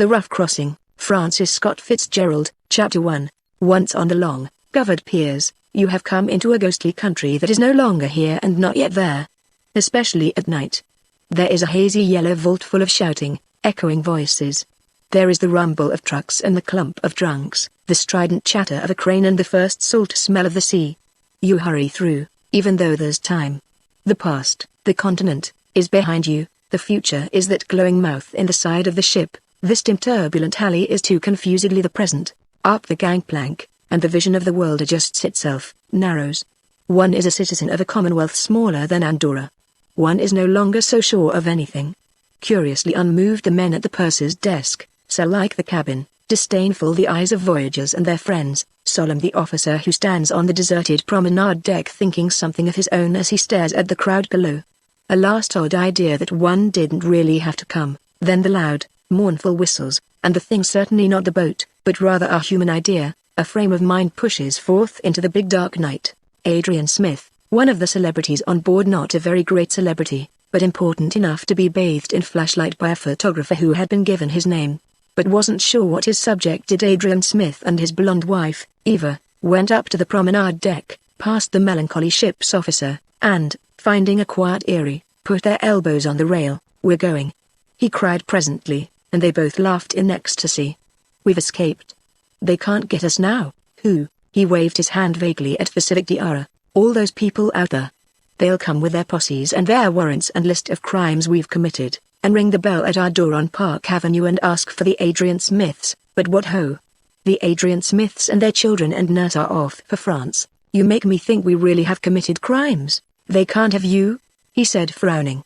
The Rough Crossing, Francis Scott Fitzgerald, Chapter 1. Once on the long, covered piers, you have come into a ghostly country that is no longer here and not yet there. Especially at night. There is a hazy yellow vault full of shouting, echoing voices. There is the rumble of trucks and the clump of drunks, the strident chatter of a crane and the first salt smell of the sea. You hurry through, even though there's time. The past, the continent, is behind you, the future is that glowing mouth in the side of the ship, this dim turbulent alley is too confusedly the present. Up the gangplank, and the vision of the world adjusts itself, narrows. One is a citizen of a commonwealth smaller than Andorra. One is no longer so sure of anything. Curiously unmoved the men at the purser's desk, cell-like the cabin, disdainful the eyes of voyagers and their friends, solemn the officer who stands on the deserted promenade deck thinking something of his own as he stares at the crowd below. A last odd idea that one didn't really have to come, then the loud, mournful whistles, and the thing certainly not the boat, but rather a human idea, a frame of mind pushes forth into the big dark night. Adrian Smith, one of the celebrities on board, not a very great celebrity, but important enough to be bathed in flashlight by a photographer who had been given his name, but wasn't sure what his subject did. Adrian Smith and his blonde wife, Eva, went up to the promenade deck, past the melancholy ship's officer, and, finding a quiet eyrie, put their elbows on the rail. "We're going," he cried presently, and they both laughed in ecstasy. "We've escaped. They can't get us now." "Who?" He waved his hand vaguely at the civic tiara. "All those people out there. They'll come with their posses and their warrants and list of crimes we've committed, and ring the bell at our door on Park Avenue and ask for the Adrian Smiths, but what ho! The Adrian Smiths and their children and nurse are off for France. You make me think we really have committed crimes." "They can't have you," he said, frowning.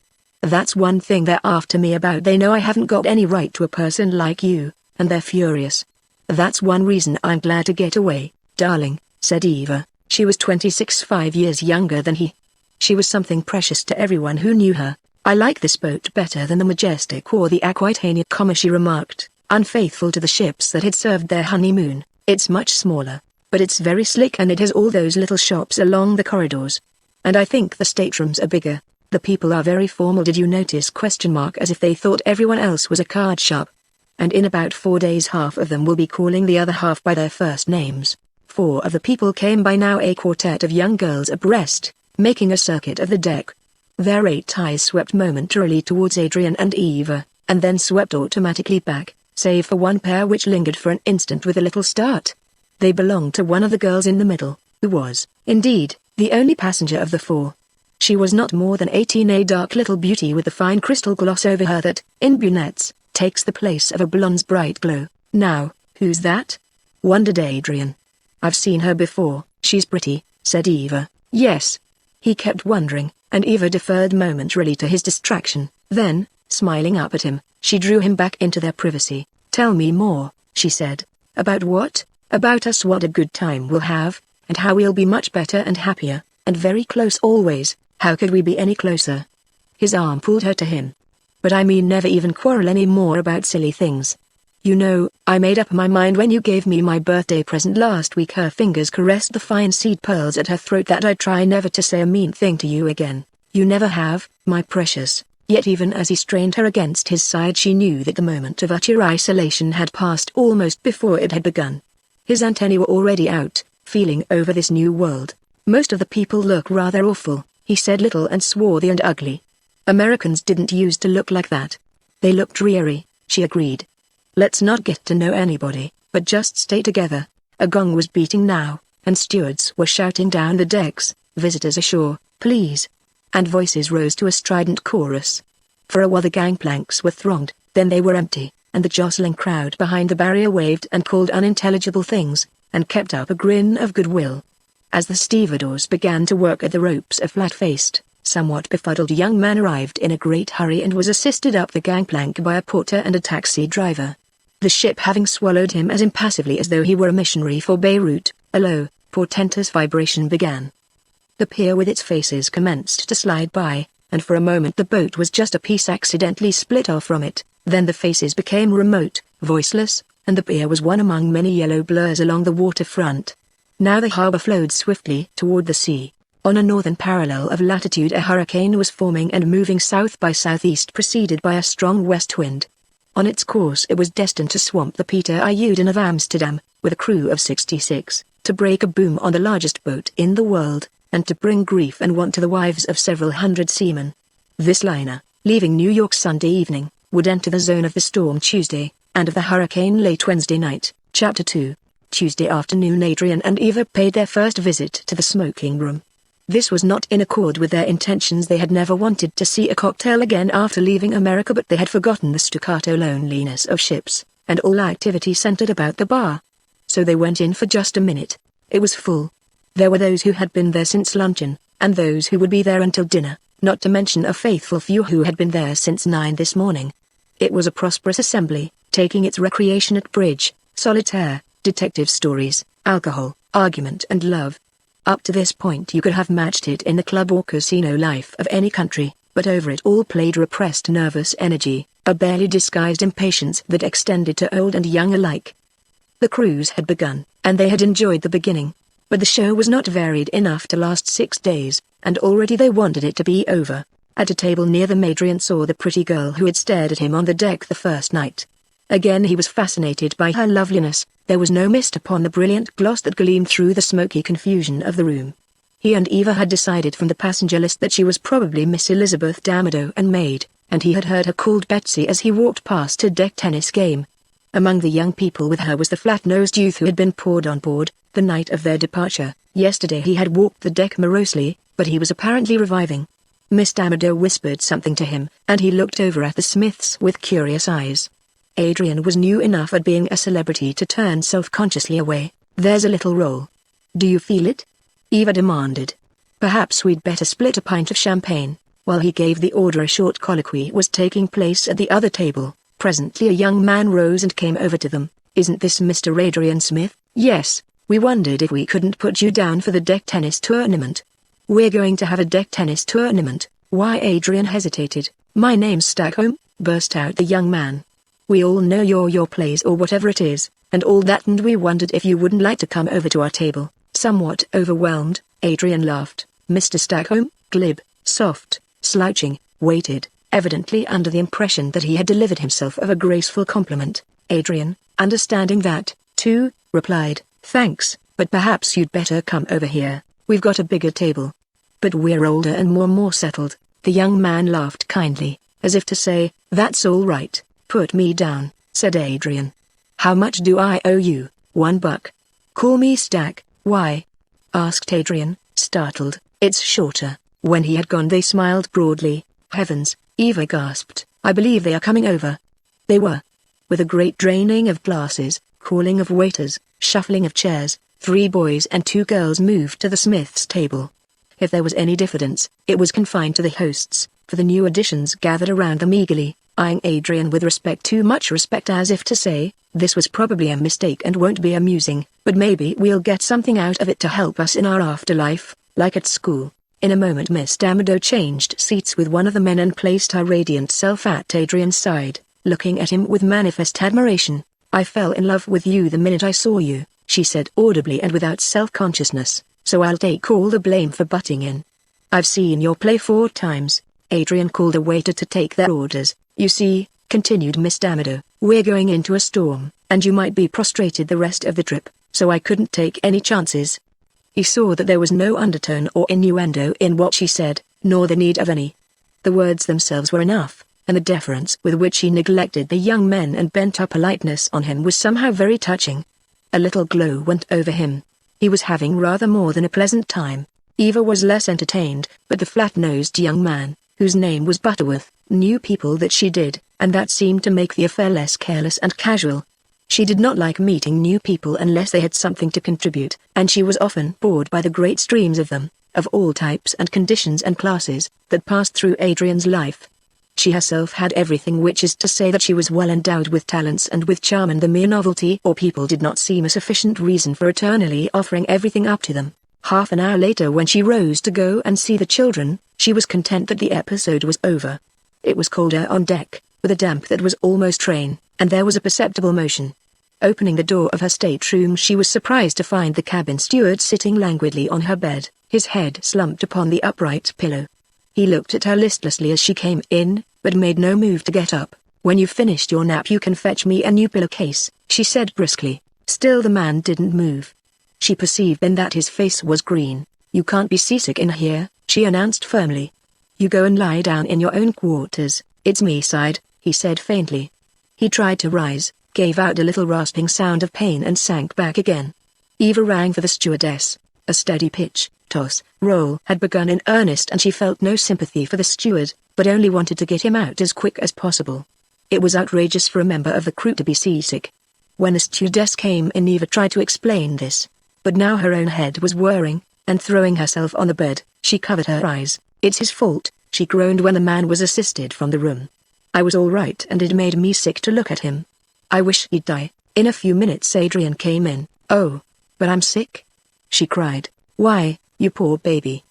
"That's one thing they're after me about. They know I haven't got any right to a person like you, and they're furious. That's one reason I'm glad to get away, darling," said Eva. She was 26, 5 years younger than he. She was something precious to everyone who knew her. "I like this boat better than the Majestic or the Aquitania, she remarked, unfaithful to the ships that had served their honeymoon. "It's much smaller, but it's very slick and it has all those little shops along the corridors. And I think the staterooms are bigger. The people are very formal. Did you notice? As if they thought everyone else was a card shop. And in about 4 days half of them will be calling the other half by their first names." 4 of the people came by now, a quartet of young girls abreast, making a circuit of the deck. Their 8 eyes swept momentarily towards Adrian and Eva, and then swept automatically back, save for one pair which lingered for an instant with a little start. They belonged to one of the girls in the middle, who was, indeed, the only passenger of the 4. She was not more than 18, a dark little beauty with the fine crystal gloss over her that, in brunettes, takes the place of a blonde's bright glow. "Now, who's that?" wondered Adrian. "I've seen her before. She's pretty," said Eva. "Yes." He kept wondering, and Eva deferred momentarily to his distraction. Then, smiling up at him, she drew him back into their privacy. "Tell me more," she said. "About what?" "About us. What a good time we'll have, and how we'll be much better and happier, and very close always. How could we be any closer?" His arm pulled her to him. "But I mean never even quarrel any more about silly things. You know, I made up my mind when you gave me my birthday present last week." Her fingers caressed the fine seed pearls at her throat. "That I'd try never to say a mean thing to you again. You never have, my precious." Yet even as he strained her against his side, she knew that the moment of utter isolation had passed almost before it had begun. His antennae were already out, feeling over this new world. "Most of the people look rather awful," he said, "little and swarthy and ugly. Americans didn't used to look like that." "They look dreary," she agreed. "Let's not get to know anybody, but just stay together." A gong was beating now, and stewards were shouting down the decks, "Visitors ashore, please." And voices rose to a strident chorus. For a while the gangplanks were thronged, then they were empty, and the jostling crowd behind the barrier waved and called unintelligible things, and kept up a grin of goodwill. As the stevedores began to work at the ropes, a flat-faced, somewhat befuddled young man arrived in a great hurry and was assisted up the gangplank by a porter and a taxi driver. The ship having swallowed him as impassively as though he were a missionary for Beirut, a low, portentous vibration began. The pier with its faces commenced to slide by, and for a moment the boat was just a piece accidentally split off from it. Then the faces became remote, voiceless, and the pier was one among many yellow blurs along the waterfront. Now the harbor flowed swiftly toward the sea. On a northern parallel of latitude a hurricane was forming and moving south by southeast, preceded by a strong west wind. On its course it was destined to swamp the Peter Uden of Amsterdam, with a crew of 66, to break a boom on the largest boat in the world, and to bring grief and want to the wives of several hundred seamen. This liner, leaving New York Sunday evening, would enter the zone of the storm Tuesday, and of the hurricane late Wednesday night. Chapter 2. Tuesday afternoon, Adrian and Eva paid their first visit to the smoking room. This was not in accord with their intentions. They had never wanted to see a cocktail again after leaving America, but they had forgotten the staccato loneliness of ships, and all activity centered about the bar. So they went in for just a minute. It was full. There were those who had been there since luncheon, and those who would be there until dinner, not to mention a faithful few who had been there since 9 this morning. It was a prosperous assembly, taking its recreation at bridge, solitaire, detective stories, alcohol, argument and love. Up to this point you could have matched it in the club or casino life of any country, but over it all played repressed nervous energy, a barely disguised impatience that extended to old and young alike. The cruise had begun, and they had enjoyed the beginning. But the show was not varied enough to last 6 days, and already they wanted it to be over. At a table near them, Adrian saw the pretty girl who had stared at him on the deck the first night. Again he was fascinated by her loveliness. There was no mist upon the brilliant gloss that gleamed through the smoky confusion of the room. He and Eva had decided from the passenger list that she was probably Miss Elizabeth D'Amato and maid, and he had heard her called Betsy as he walked past a deck tennis game. Among the young people with her was the flat-nosed youth who had been poured on board the night of their departure. Yesterday he had walked the deck morosely, but he was apparently reviving. Miss D'Amato whispered something to him, and he looked over at the Smiths with curious eyes. Adrian was new enough at being a celebrity to turn self-consciously away. "There's a little roll. Do you feel it?" Eva demanded. "Perhaps we'd better split a pint of champagne." While he gave the order, a short colloquy was taking place at the other table. Presently a young man rose and came over to them. "Isn't this Mr. Adrian Smith?" "Yes. We wondered if we couldn't put you down for the deck tennis tournament." "We're going to have a deck tennis tournament?" "Why?" Adrian hesitated. "My name's Stackholm," burst out the young man. "We all know you're your place or whatever it is, and all that, and we wondered if you wouldn't like to come over to our table." Somewhat overwhelmed, Adrian laughed. Mr. Stackholm, glib, soft, slouching, waited, evidently under the impression that he had delivered himself of a graceful compliment. Adrian, understanding that, too, replied, "Thanks, but perhaps you'd better come over here. We've got a bigger table." "But we're older and more settled." The young man laughed kindly, as if to say, "That's all right. Put me down," said Adrian. "How much do I owe you?" $1. "Call me Stack." "Why?" asked Adrian, startled. "It's shorter." When he had gone they smiled broadly. "Heavens," Eva gasped, "I believe they are coming over." They were. With a great draining of glasses, calling of waiters, shuffling of chairs, 3 boys and 2 girls moved to the Smiths' table. If there was any diffidence, it was confined to the hosts, for the new additions gathered around them eagerly, eyeing Adrian with respect, too much respect, as if to say, "This was probably a mistake and won't be amusing, but maybe we'll get something out of it to help us in our afterlife, like at school." In a moment Miss D'Amato changed seats with one of the men and placed her radiant self at Adrian's side, looking at him with manifest admiration. "I fell in love with you the minute I saw you," she said audibly and without self-consciousness, "so I'll take all the blame for butting in." "I've seen your play 4 times. Adrian called a waiter to take their orders. "You see," continued Miss D'Amato, "we're going into a storm, and you might be prostrated the rest of the trip, so I couldn't take any chances." He saw that there was no undertone or innuendo in what she said, nor the need of any. The words themselves were enough, and the deference with which she neglected the young men and bent her politeness on him was somehow very touching. A little glow went over him. He was having rather more than a pleasant time. Eva was less entertained, but the flat-nosed young man, whose name was Butterworth, knew people that she did, and that seemed to make the affair less careless and casual. She did not like meeting new people unless they had something to contribute, and she was often bored by the great streams of them, of all types and conditions and classes, that passed through Adrian's life. She herself had everything, which is to say that she was well endowed with talents and with charm, and the mere novelty or people did not seem a sufficient reason for eternally offering everything up to them. Half an hour later, when she rose to go and see the children, she was content that the episode was over. It was colder on deck, with a damp that was almost rain, and there was a perceptible motion. Opening the door of her stateroom, she was surprised to find the cabin steward sitting languidly on her bed, his head slumped upon the upright pillow. He looked at her listlessly as she came in, but made no move to get up. When you've finished your nap you can fetch me a new pillowcase, she said briskly. Still the man didn't move. She perceived then that his face was green. You can't be seasick in here, she announced firmly. You go and lie down in your own quarters. It's me side, he said faintly. He tried to rise, gave out a little rasping sound of pain and sank back again. Eva rang for the stewardess. A steady pitch, toss, roll had begun in earnest and she felt no sympathy for the steward, but only wanted to get him out as quick as possible. It was outrageous for a member of the crew to be seasick. When the stewardess came in Eva tried to explain this. But now her own head was whirring, and throwing herself on the bed, she covered her eyes. It's his fault, she groaned when the man was assisted from the room. I was all right and it made me sick to look at him. I wish he'd die. In a few minutes Adrian came in. Oh, but I'm sick? She cried. Why, you poor baby.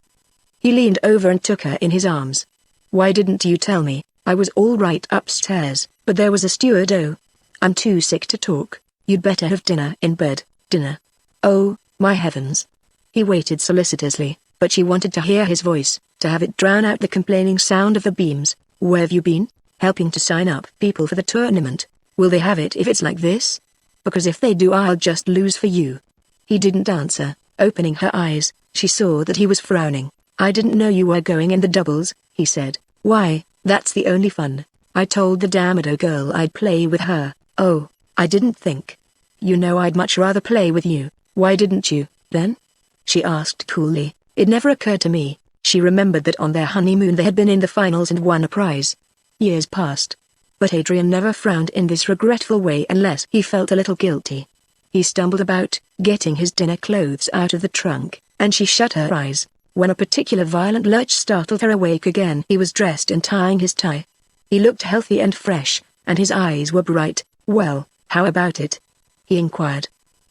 He leaned over and took her in his arms. Why didn't you tell me? I was all right upstairs, but there was a steward. Oh, I'm too sick to talk. You'd better have dinner in bed. Dinner? Oh, my heavens. He waited solicitously, but she wanted to hear his voice, to have it drown out the complaining sound of the beams. Where have you been? Helping to sign up people for the tournament. Will they have it if it's like this? Because if they do I'll just lose for you. He didn't answer. Opening her eyes, she saw that he was frowning. I didn't know you were going in the doubles, he said. Why, that's the only fun. I told the Damado girl I'd play with her. Oh, I didn't think. You know I'd much rather play with you. Why didn't you, then? She asked coolly. It never occurred to me. She remembered that on their honeymoon they had been in the finals and won a prize. Years passed. But Adrian never frowned in this regretful way unless he felt a little guilty. He stumbled about, getting his dinner clothes out of the trunk, and she shut her eyes. When a particular violent lurch startled her awake again he was dressed and tying his tie. He looked healthy and fresh, and his eyes were bright. Well, how about it? He inquired.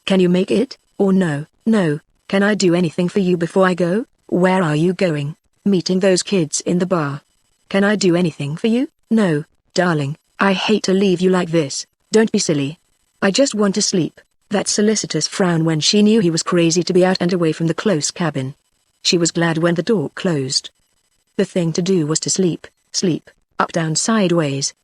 Can you make it, or no? No, can I do anything for you before I go? Where are you going? Meeting those kids in the bar. Can I do anything for you? No, darling, I hate to leave you like this. Don't be silly. I just want to sleep. That solicitous frown when she knew he was crazy to be out and away from the close cabin. She was glad when the door closed. The thing to do was to sleep, up down sideways.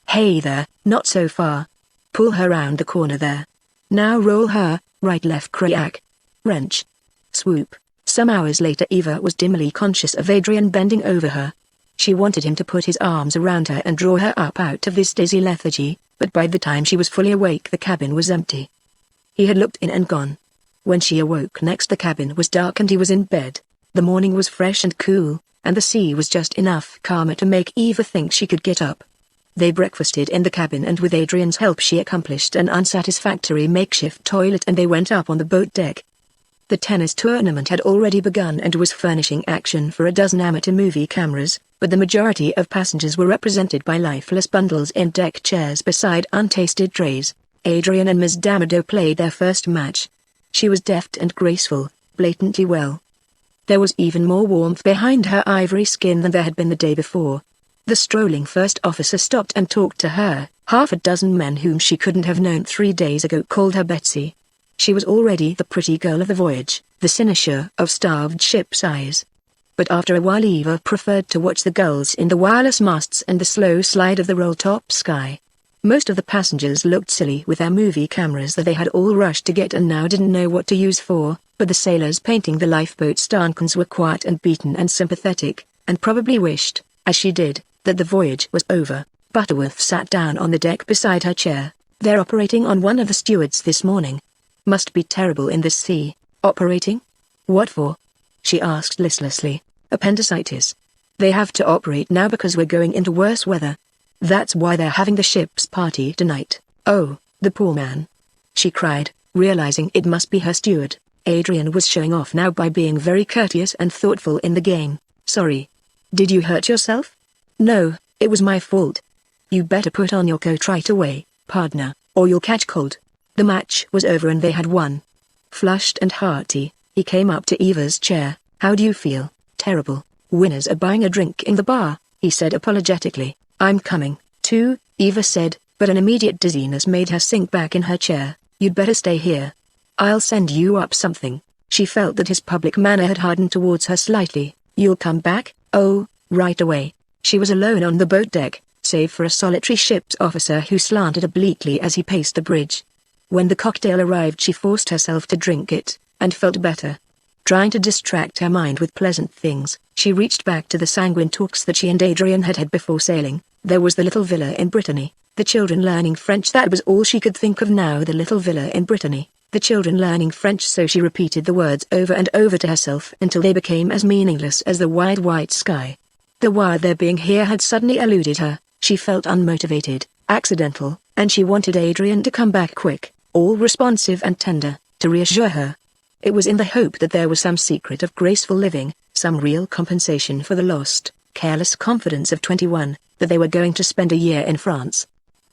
Hey there, not so far. Pull her round the corner there. Now roll her, right left crack. Wrench. Swoop. Some hours later Eva was dimly conscious of Adrian bending over her. She wanted him to put his arms around her and draw her up out of this dizzy lethargy, but by the time she was fully awake the cabin was empty. He had looked in and gone. When she awoke next the cabin was dark and he was in bed. The morning was fresh and cool, and the sea was just enough calmer to make Eva think she could get up. They breakfasted in the cabin and with Adrian's help she accomplished an unsatisfactory makeshift toilet and they went up on the boat deck. The tennis tournament had already begun and was furnishing action for a dozen amateur movie cameras, but the majority of passengers were represented by lifeless bundles in deck chairs beside untasted trays. Adrian and Ms. Damado played their first match. She was deft and graceful, blatantly well. There was even more warmth behind her ivory skin than there had been the day before. The strolling first officer stopped and talked to her. Half a dozen men whom she couldn't have known 3 days ago called her Betsy. She was already the pretty girl of the voyage, the cynosure of starved ship's eyes. But after a while Eva preferred to watch the gulls in the wireless masts and the slow slide of the roll-top sky. Most of the passengers looked silly with their movie cameras that they had all rushed to get and now didn't know what to use for, but the sailors painting the lifeboat stanchions were quiet and beaten and sympathetic, and probably wished, as she did, that the voyage was over. Butterworth sat down on the deck beside her chair. They're operating on one of the stewards this morning. Must be terrible in this sea. Operating? What for? She asked listlessly. Appendicitis. They have to operate now because we're going into worse weather. That's why they're having the ship's party tonight. Oh, the poor man. She cried, realizing it must be her steward. Adrian was showing off now by being very courteous and thoughtful in the game. Sorry. Did you hurt yourself? No, it was my fault. You better put on your coat right away, partner, or you'll catch cold. The match was over and they had won. Flushed and hearty, he came up to Eva's chair. How do you feel? Terrible. Winners are buying a drink in the bar, he said apologetically. I'm coming, too, Eva said, but an immediate dizziness made her sink back in her chair. You'd better stay here. I'll send you up something. She felt that his public manner had hardened towards her slightly. You'll come back? Oh, right away. She was alone on the boat deck, save for a solitary ship's officer who slanted obliquely as he paced the bridge. When the cocktail arrived, she forced herself to drink it, and felt better. Trying to distract her mind with pleasant things, she reached back to the sanguine talks that she and Adrian had had before sailing. There was the little villa in Brittany, the children learning French. That was all she could think of now. The little villa in Brittany, the children learning French. So she repeated the words over and over to herself until they became as meaningless as the wide white sky. The why their being here had suddenly eluded her. She felt unmotivated, accidental, and she wanted Adrian to come back quick, all responsive and tender, to reassure her. It was in the hope that there was some secret of graceful living, some real compensation for the lost, careless confidence of 21, that they were going to spend a year in France.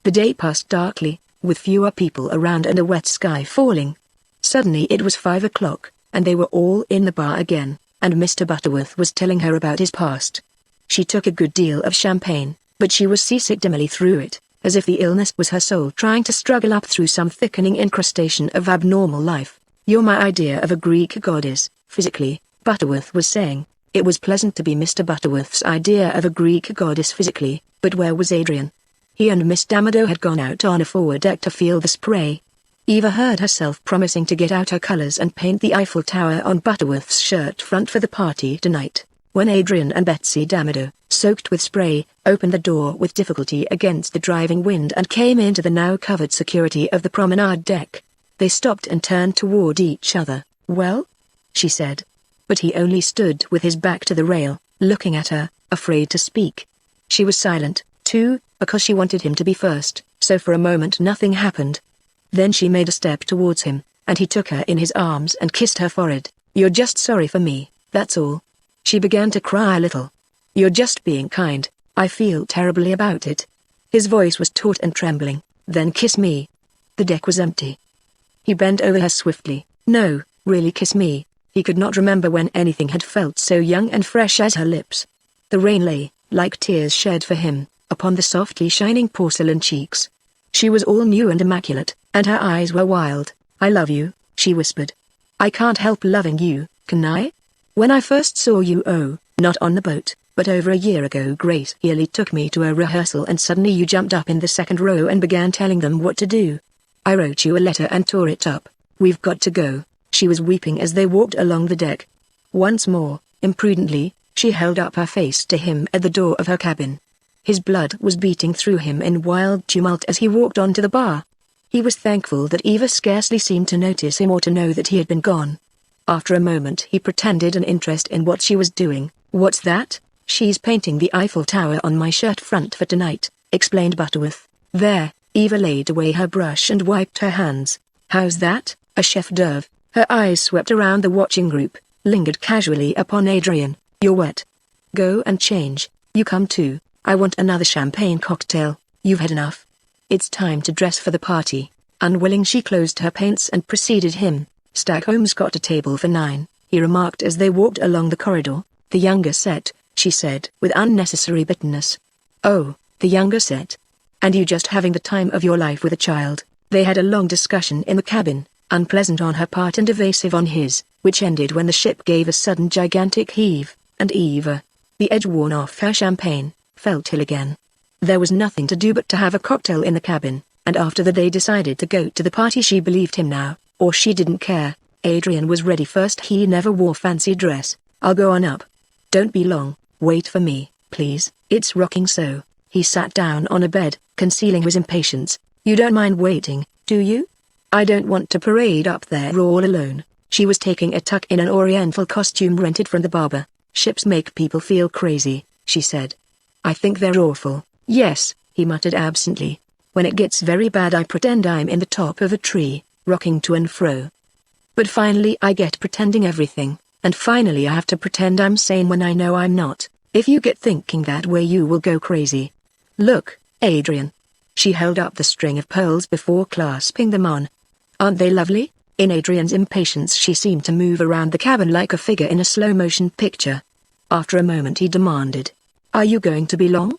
The day passed darkly, with fewer people around and a wet sky falling. Suddenly it was 5 o'clock, and they were all in the bar again, and Mr. Butterworth was telling her about his past. She took a good deal of champagne, but she was seasick dimly through it, as if the illness was her soul trying to struggle up through some thickening incrustation of abnormal life. "You're my idea of a Greek goddess, physically," Butterworth was saying. It was pleasant to be Mr. Butterworth's idea of a Greek goddess physically, but where was Adrian? He and Miss D'Amato had gone out on a forward deck to feel the spray. Eva heard herself promising to get out her colors and paint the Eiffel Tower on Butterworth's shirt front for the party tonight, when Adrian and Betsy D'Amato, soaked with spray, opened the door with difficulty against the driving wind and came into the now covered security of the promenade deck. They stopped and turned toward each other. "Well?" she said. But he only stood with his back to the rail, looking at her, afraid to speak. She was silent, too, because she wanted him to be first, so for a moment nothing happened. Then she made a step towards him, and he took her in his arms and kissed her forehead. "You're just sorry for me, that's all." She began to cry a little. "You're just being kind, I feel terribly about it." His voice was taut and trembling. "Then kiss me." The deck was empty. He bent over her swiftly. "No, really kiss me." He could not remember when anything had felt so young and fresh as her lips. The rain lay, like tears shed for him, upon the softly shining porcelain cheeks. She was all new and immaculate, and her eyes were wild. "I love you," she whispered. "I can't help loving you, can I? When I first saw you, oh, not on the boat, but over a year ago, Grace Healy took me to a rehearsal and suddenly you jumped up in the second row and began telling them what to do. I wrote you a letter and tore it up. We've got to go." She was weeping as they walked along the deck. Once more, imprudently, she held up her face to him at the door of her cabin. His blood was beating through him in wild tumult as he walked onto the bar. He was thankful that Eva scarcely seemed to notice him or to know that he had been gone. After a moment he pretended an interest in what she was doing. "What's that?" "She's painting the Eiffel Tower on my shirt front for tonight," explained Butterworth. "There." Eva laid away her brush and wiped her hands. "How's that? A chef d'oeuvre." Her eyes swept around the watching group, lingered casually upon Adrian. "You're wet. Go and change. You come too. I want another champagne cocktail. You've had enough. It's time to dress for the party." Unwilling, she closed her paints and preceded him. "Stackhome's got a table for 9, he remarked as they walked along the corridor. "The younger set," she said with unnecessary bitterness. "Oh, the younger set. And you just having the time of your life with a child." They had a long discussion in the cabin, unpleasant on her part and evasive on his, which ended when the ship gave a sudden gigantic heave, and Eva, the edge worn off her champagne, felt ill again. There was nothing to do but to have a cocktail in the cabin, and after that they decided to go to the party. She believed him now, or she didn't care. Adrian was ready first. He never wore fancy dress. "I'll go on up. Don't be long, wait for me, please, it's rocking so." He sat down on a bed, concealing his impatience. "You don't mind waiting, do you? I don't want to parade up there all alone." She was taking a tuck in an oriental costume rented from the barber. "Ships make people feel crazy," she said. "I think they're awful." "Yes," he muttered absently. "When it gets very bad I pretend I'm in the top of a tree, rocking to and fro. But finally I get pretending everything, and finally I have to pretend I'm sane when I know I'm not. If you get thinking that way you will go crazy. Look, Adrian." She held up the string of pearls before clasping them on. "Aren't they lovely?" In Adrian's impatience she seemed to move around the cabin like a figure in a slow-motion picture. After a moment he demanded, "Are you going to be long?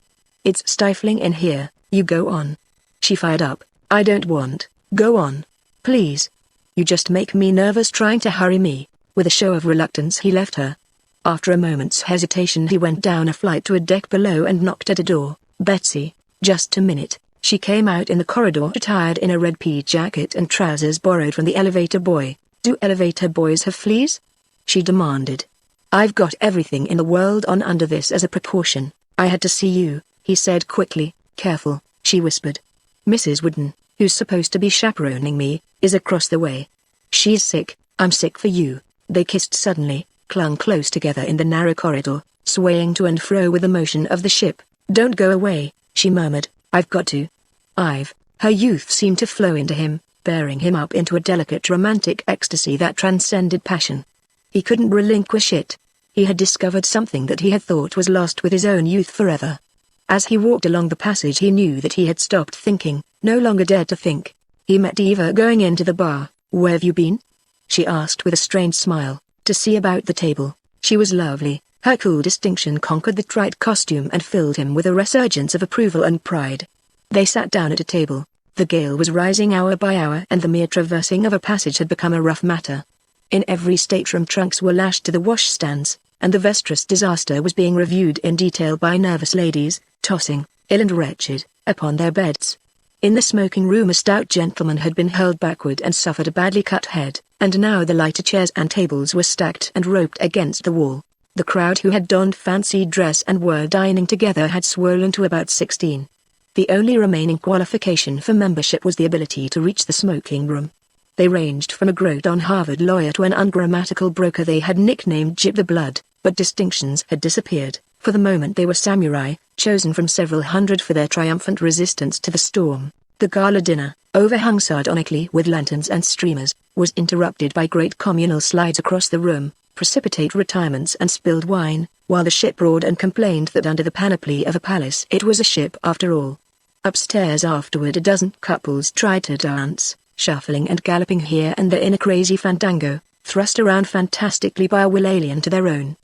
It's stifling in here, you go on." She fired up. "I don't want, go on. Please. You just make me nervous trying to hurry me." With a show of reluctance he left her. After a moment's hesitation he went down a flight to a deck below and knocked at a door. "Betsy, Just a minute. She came out in the corridor attired in a red pea jacket and trousers borrowed from the elevator boy. Do elevator boys have fleas? She demanded. I've got everything in the world on under this as a precaution. I had to see you, he said quickly. Careful, she whispered. Mrs. Wooden, who's supposed to be chaperoning me, is across the way. She's sick, I'm sick for you. They kissed suddenly, clung close together in the narrow corridor, swaying to and fro with the motion of the ship. Don't go away, she murmured, I've got to. Her youth seemed to flow into him, bearing him up into a delicate romantic ecstasy that transcended passion. He couldn't relinquish it. He had discovered something that he had thought was lost with his own youth forever. As he walked along the passage he knew that he had stopped thinking, no longer dared to think. He met Eva going into the bar. Where have you been? She asked with a strained smile. To see about the table. She was lovely. Her cool distinction conquered the trite costume and filled him with a resurgence of approval and pride. They sat down at a table. The gale was rising hour by hour and the mere traversing of a passage had become a rough matter. In every stateroom trunks were lashed to the washstands, and the Vestris disaster was being reviewed in detail by nervous ladies, tossing, ill and wretched, upon their beds. In the smoking room a stout gentleman had been hurled backward and suffered a badly cut head, and now the lighter chairs and tables were stacked and roped against the wall. The crowd who had donned fancy dress and were dining together had swollen to about 16. The only remaining qualification for membership was the ability to reach the smoking room. They ranged from a Groton Harvard lawyer to an ungrammatical broker they had nicknamed Jip the Blood, but distinctions had disappeared. For the moment they were samurai, chosen from several hundred for their triumphant resistance to the storm. The gala dinner, overhung sardonically with lanterns and streamers, was interrupted by great communal slides across the room, precipitate retirements and spilled wine, while the ship roared and complained that under the panoply of a palace it was a ship after all. Upstairs afterward a dozen couples tried to dance, shuffling and galloping here and there in a crazy fandango, thrust around fantastically by a will alien to their own.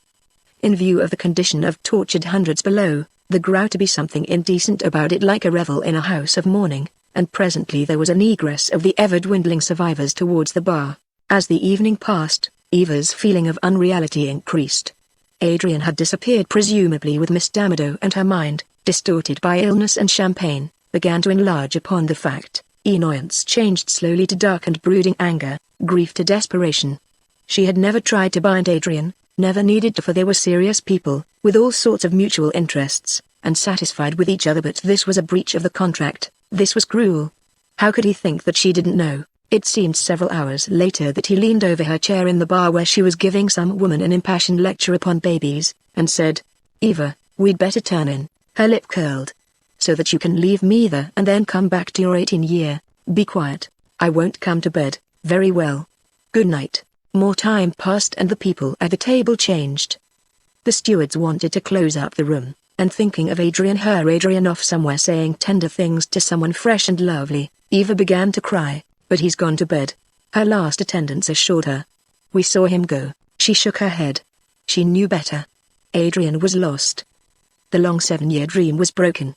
In view of the condition of tortured hundreds below, there grew to be something indecent about it, like a revel in a house of mourning, and presently there was an egress of the ever-dwindling survivors towards the bar. As the evening passed, Eva's feeling of unreality increased. Adrian had disappeared presumably with Miss D'Amato, and her mind, distorted by illness and champagne, began to enlarge upon the fact. Annoyance changed slowly to dark and brooding anger, grief to desperation. She had never tried to bind Adrian, never needed to, for they were serious people, with all sorts of mutual interests, and satisfied with each other, but this was a breach of the contract. This was cruel. How could he think that she didn't know? It seemed several hours later that he leaned over her chair in the bar where she was giving some woman an impassioned lecture upon babies, and said, Eva, we'd better turn in. Her lip curled. So that you can leave me there and then come back to your 18 year. Be quiet. I won't come to bed. Very well. Good night. More time passed and the people at the table changed. The stewards wanted to close up the room, and thinking of Adrian off somewhere saying tender things to someone fresh and lovely, Eva began to cry, but he's gone to bed. Her last attendants assured her. We saw him go. She shook her head. She knew better. Adrian was lost. The long 7-year dream was broken.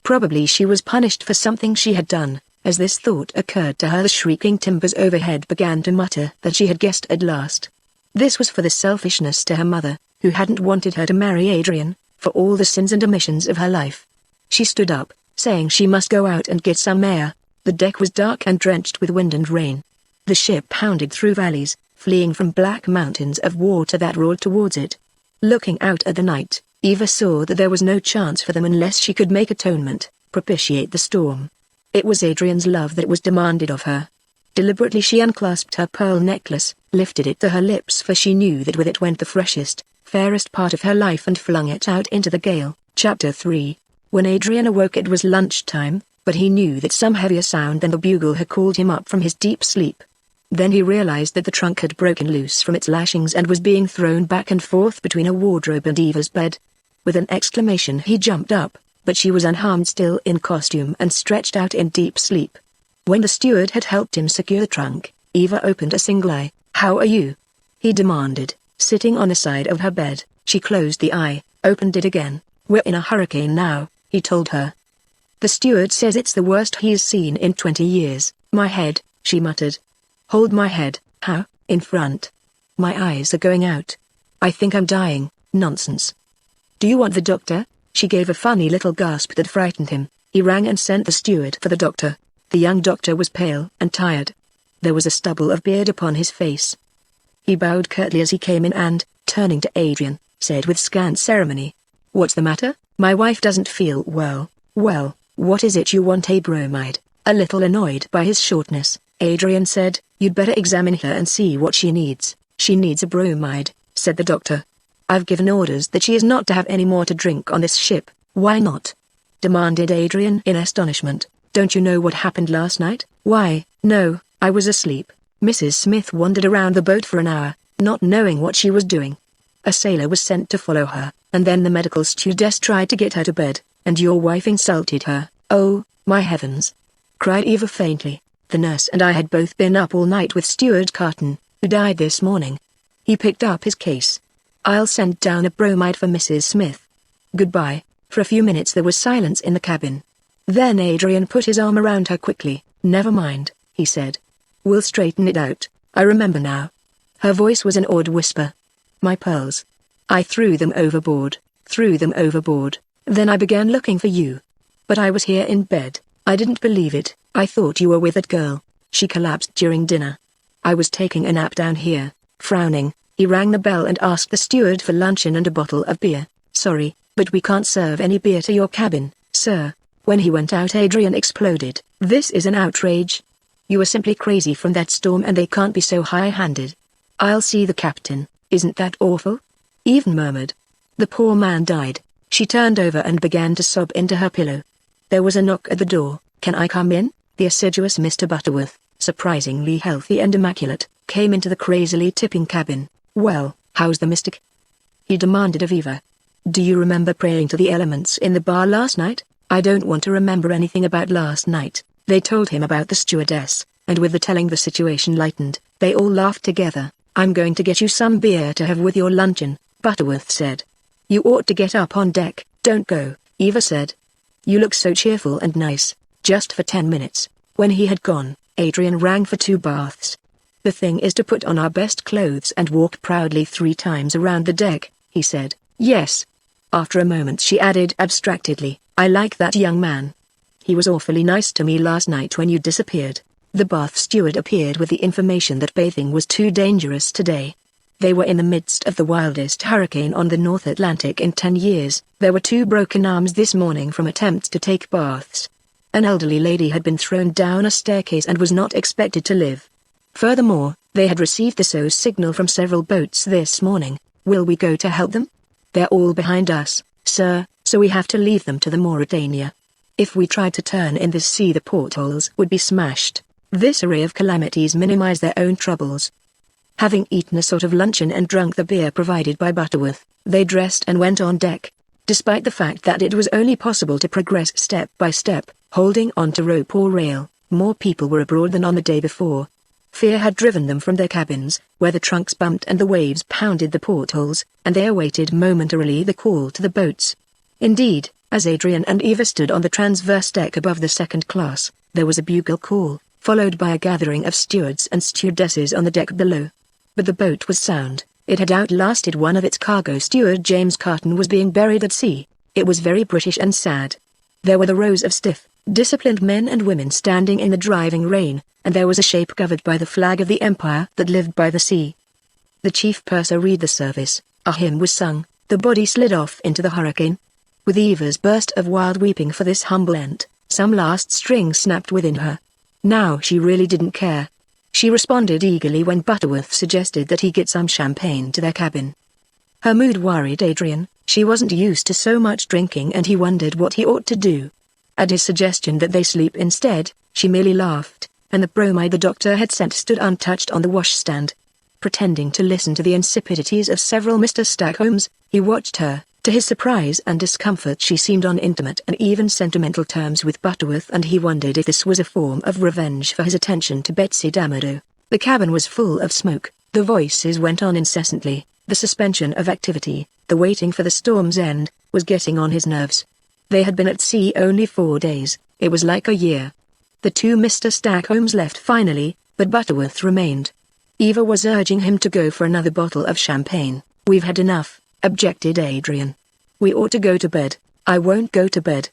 Probably she was punished for something she had done. As this thought occurred to her, the shrieking timbers overhead began to mutter that she had guessed at last. This was for the selfishness to her mother, who hadn't wanted her to marry Adrian, for all the sins and omissions of her life. She stood up, saying she must go out and get some air. The deck was dark and drenched with wind and rain. The ship pounded through valleys, fleeing from black mountains of water that roared towards it. Looking out at the night, Eva saw that there was no chance for them unless she could make atonement, propitiate the storm. It was Adrian's love that was demanded of her. Deliberately she unclasped her pearl necklace, lifted it to her lips, for she knew that with it went the freshest, fairest part of her life, and flung it out into the gale. Chapter 3. When Adrian awoke it was lunchtime, but he knew that some heavier sound than the bugle had called him up from his deep sleep. Then he realized that the trunk had broken loose from its lashings and was being thrown back and forth between a wardrobe and Eva's bed. With an exclamation he jumped up, but she was unharmed, still in costume and stretched out in deep sleep. When the steward had helped him secure the trunk, Eva opened a single eye. How are you? He demanded, sitting on the side of her bed. She closed the eye, opened it again. We're in a hurricane now, he told her. The steward says it's the worst he's seen in 20 years. My head, she muttered. Hold my head. How? In front. My eyes are going out. I think I'm dying. Nonsense. Do you want the doctor? She gave a funny little gasp that frightened him. He rang and sent the steward for the doctor. The young doctor was pale and tired. There was a stubble of beard upon his face. He bowed curtly as he came in and, turning to Adrian, said with scant ceremony, "What's the matter? My wife doesn't feel well." "Well, what is it you want?" "A bromide." A little annoyed by his shortness, Adrian said, "You'd better examine her and see what she needs." "She needs a bromide," said the doctor. "I've given orders that she is not to have any more to drink on this ship." "Why not?" demanded Adrian in astonishment. "Don't you know what happened last night?" "Why, no, I was asleep." Mrs. Smith wandered around the boat for an hour, not knowing what she was doing. A sailor was sent to follow her, and then the medical stewardess tried to get her to bed, and your wife insulted her. "Oh, my heavens!" cried Eva faintly. "The nurse and I had both been up all night with Steward Carton, who died this morning." He picked up his case. "I'll send down a bromide for Mrs. Smith. Goodbye." For a few minutes there was silence in the cabin. Then Adrian put his arm around her quickly. "Never mind," he said. "We'll straighten it out. I remember now." Her voice was an awed whisper. "My pearls. I threw them overboard. Then I began looking for you. But I was here in bed. I didn't believe it. I thought you were with that girl. She collapsed during dinner. I was taking a nap down here." Frowning, he rang the bell and asked the steward for luncheon and a bottle of beer. "Sorry, but we can't serve any beer to your cabin, sir." When he went out, Adrian exploded. "This is an outrage. You were simply crazy from that storm and they can't be so high-handed." "I'll see the captain." "Isn't that awful?" Eve murmured. "The poor man died." She turned over and began to sob into her pillow. There was a knock at the door. "Can I come in?" The assiduous Mr. Butterworth, surprisingly healthy and immaculate, came into the crazily tipping cabin. "Well, how's the mystic?" he demanded of Eva. "Do you remember praying to the elements in the bar last night?" "I don't want to remember anything about last night." They told him about the stewardess, and with the telling the situation lightened. They all laughed together. "I'm going to get you some beer to have with your luncheon," Butterworth said. "You ought to get up on deck." "Don't go," Eva said. "You look so cheerful and nice." "Just for 10 minutes. When he had gone, Adrian rang for 2 baths. "The thing is to put on our best clothes and walk proudly 3 times around the deck," he said. "Yes." After a moment she added abstractedly, "I like that young man. He was awfully nice to me last night when you disappeared." The bath steward appeared with the information that bathing was too dangerous today. They were in the midst of the wildest hurricane on the North Atlantic in 10 years. There were 2 broken arms this morning from attempts to take baths. An elderly lady had been thrown down a staircase and was not expected to live. Furthermore, they had received the SOS signal from several boats this morning. "Will we go to help them?" "They're all behind us, sir, so we have to leave them to the Mauretania. If we tried to turn in this sea the portholes would be smashed." This array of calamities minimized their own troubles. Having eaten a sort of luncheon and drunk the beer provided by Butterworth, they dressed and went on deck. Despite the fact that it was only possible to progress step by step, holding onto rope or rail, more people were abroad than on the day before. Fear had driven them from their cabins, where the trunks bumped and the waves pounded the portholes, and they awaited momentarily the call to the boats. Indeed, as Adrian and Eva stood on the transverse deck above the second class, there was a bugle call, followed by a gathering of stewards and stewardesses on the deck below. But the boat was sound. It had outlasted one of its cargo. Steward James Carton was being buried at sea. It was very British and sad. There were the rows of stiff, disciplined men and women standing in the driving rain, and there was a shape covered by the flag of the empire that lived by the sea. The chief purser read the service, a hymn was sung, the body slid off into the hurricane. With Eva's burst of wild weeping for this humble end, some last string snapped within her. Now she really didn't care. She responded eagerly when Butterworth suggested that he get some champagne to their cabin. Her mood worried Adrian. She wasn't used to so much drinking and he wondered what he ought to do. At his suggestion that they sleep instead, she merely laughed, and the bromide the doctor had sent stood untouched on the washstand. Pretending to listen to the insipidities of several Mr. Stackhomes, he watched her. To his surprise and discomfort she seemed on intimate and even sentimental terms with Butterworth, and he wondered if this was a form of revenge for his attention to Betsy Damerdo. The cabin was full of smoke, the voices went on incessantly, the suspension of activity, the waiting for the storm's end, was getting on his nerves. They had been at sea only 4 days, it was like a year. The 2 Mr. Stackhomes left finally, but Butterworth remained. Eva was urging him to go for another bottle of champagne. "We've had enough," objected Adrian. "We ought to go to bed." "I won't go to bed."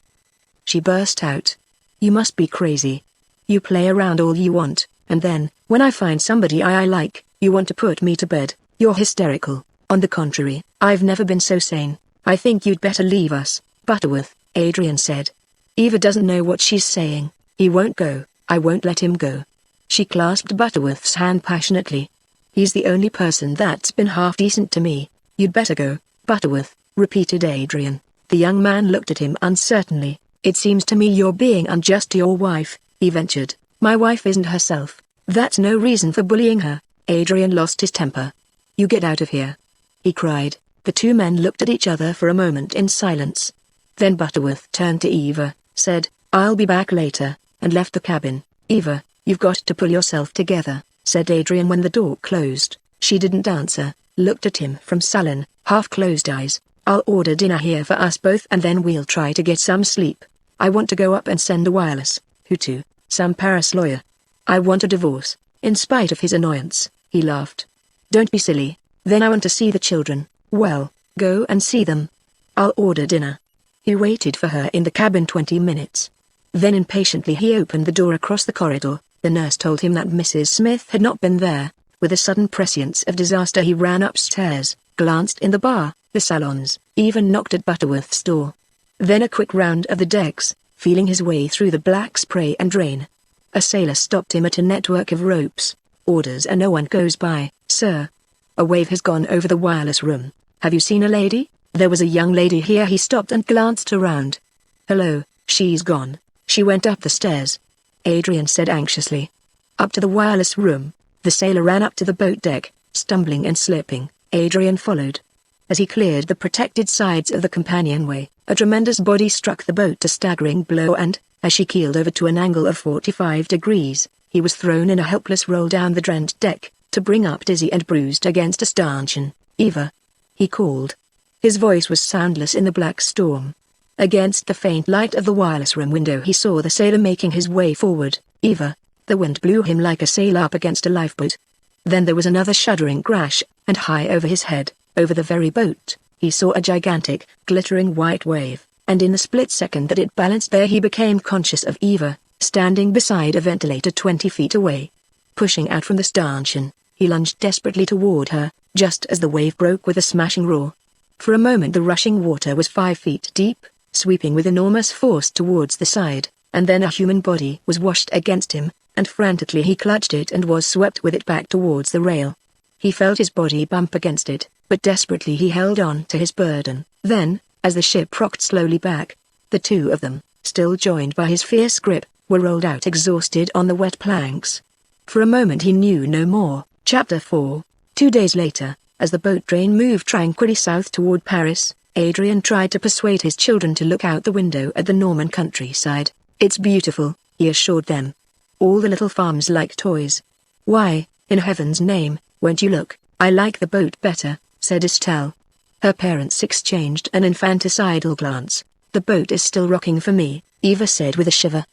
she burst out. You must be crazy. You play around all you want, and then, when I find somebody I like, you want to put me to bed. You're hysterical. On the contrary, I've never been so sane. I think you'd better leave us, Butterworth, Adrian said. Eva doesn't know what she's saying. He won't go. I won't let him go. She clasped Butterworth's hand passionately. He's the only person that's been half decent to me. You'd better go, Butterworth, repeated Adrian. The young man looked at him uncertainly. It seems to me you're being unjust to your wife, he ventured. My wife isn't herself. That's no reason for bullying her. Adrian lost his temper. You get out of here, he cried. The two men looked at each other for a moment in silence. Then Butterworth turned to Eva, said, I'll be back later, and left the cabin. Eva, you've got to pull yourself together, said Adrian when the door closed. She didn't answer, looked at him from sullen, half-closed eyes. I'll order dinner here for us both and then we'll try to get some sleep. I want to go up and send a wireless. Who to? Some Paris lawyer. I want a divorce. In spite of his annoyance, he laughed. Don't be silly. Then I want to see the children. Well, go and see them. I'll order dinner. He waited for her in the cabin 20 minutes. Then impatiently he opened the door across the corridor. The nurse told him that Mrs. Smith had not been there. With a sudden prescience of disaster he ran upstairs, glanced in the bar, the salons, even knocked at Butterworth's door. Then a quick round of the decks, feeling his way through the black spray and rain. A sailor stopped him at a network of ropes. Orders and no one goes by, sir. A wave has gone over the wireless room. Have you seen a lady? There was a young lady here. He stopped and glanced around. Hello, she's gone. She went up the stairs, Adrian said anxiously. Up to the wireless room. The sailor ran up to the boat deck, stumbling and slipping. Adrian followed. As he cleared the protected sides of the companionway, a tremendous body struck the boat a staggering blow and, as she keeled over to an angle of 45 degrees, he was thrown in a helpless roll down the drenched deck, to bring up dizzy and bruised against a stanchion. Eva, he called. His voice was soundless in the black storm. Against the faint light of the wireless room window he saw the sailor making his way forward. Eva. The wind blew him like a sail up against a lifeboat. Then there was another shuddering crash, and high over his head, over the very boat, he saw a gigantic, glittering white wave, and in the split second that it balanced there he became conscious of Eva, standing beside a ventilator 20 feet away. Pushing out from the stanchion, he lunged desperately toward her, just as the wave broke with a smashing roar. For a moment the rushing water was 5 feet deep, sweeping with enormous force towards the side, and then a human body was washed against him, and frantically he clutched it and was swept with it back towards the rail. He felt his body bump against it, but desperately he held on to his burden. Then, as the ship rocked slowly back, the two of them, still joined by his fierce grip, were rolled out exhausted on the wet planks. For a moment he knew no more. Chapter 4. 2 days later, as the boat train moved tranquilly south toward Paris, Adrian tried to persuade his children to look out the window at the Norman countryside. It's beautiful, he assured them. All the little farms like toys. Why, in heaven's name, won't you look? I like the boat better, said Estelle. Her parents exchanged an infanticidal glance. The boat is still rocking for me, Eva said with a shiver.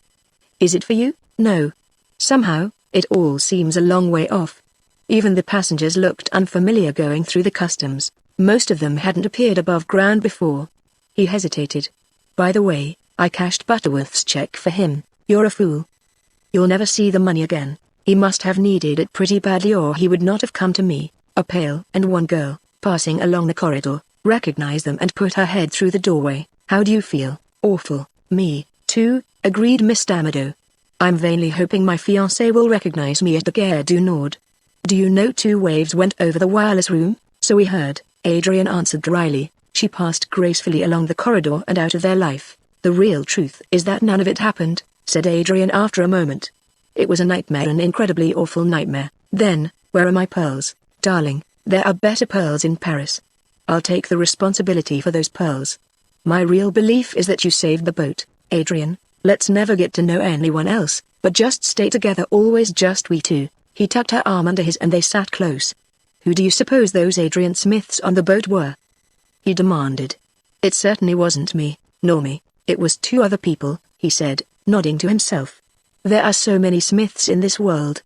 Is it for you? No. Somehow, it all seems a long way off. Even the passengers looked unfamiliar going through the customs. Most of them hadn't appeared above ground before. He hesitated. By the way, I cashed Butterworth's check for him. You're a fool. You'll never see the money again. He must have needed it pretty badly or he would not have come to me. A pale and wan girl, passing along the corridor, recognized them and put her head through the doorway. How do you feel? Awful. Me, too, agreed Miss D'Amato. I'm vainly hoping my fiancé will recognize me at the Gare du Nord. Do you know 2 waves went over the wireless room? So we heard, Adrian answered dryly. She passed gracefully along the corridor and out of their life. The real truth is that none of it happened, said Adrian after a moment. It was a nightmare, an incredibly awful nightmare. Then, where are my pearls? Darling, there are better pearls in Paris. I'll take the responsibility for those pearls. My real belief is that you saved the boat, Adrian. Let's never get to know anyone else, but just stay together always, just we two. He tucked her arm under his and they sat close. Who do you suppose those Adrian Smiths on the boat were? He demanded. It certainly wasn't me, nor me. It was 2 other people, he said, nodding to himself. There are so many Smiths in this world,